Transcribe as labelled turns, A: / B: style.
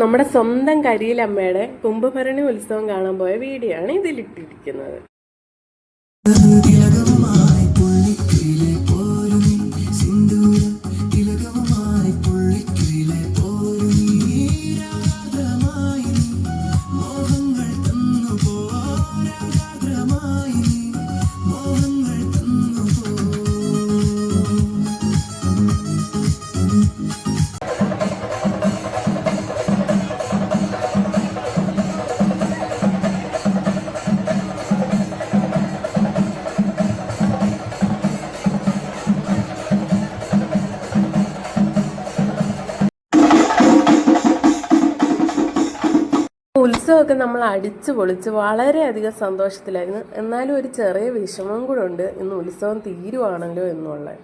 A: നമ്മുടെ സ്വന്തം കരിയിലമ്മയുടെ കുംഭഭരണി ഉത്സവം കാണാൻ പോയ വീഡിയോ ആണ് ഇതിലിട്ടിരിക്കുന്നത്. ഉത്സവമൊക്കെ നമ്മൾ അടിച്ചു പൊളിച്ച് വളരെയധികം സന്തോഷത്തിലായിരുന്നു. എന്നാലും ഒരു ചെറിയ വിഷമം കൂടെ ഉണ്ട്, ഇന്ന് ഉത്സവം തീരുവാണല്ലോ എന്നുള്ളത്.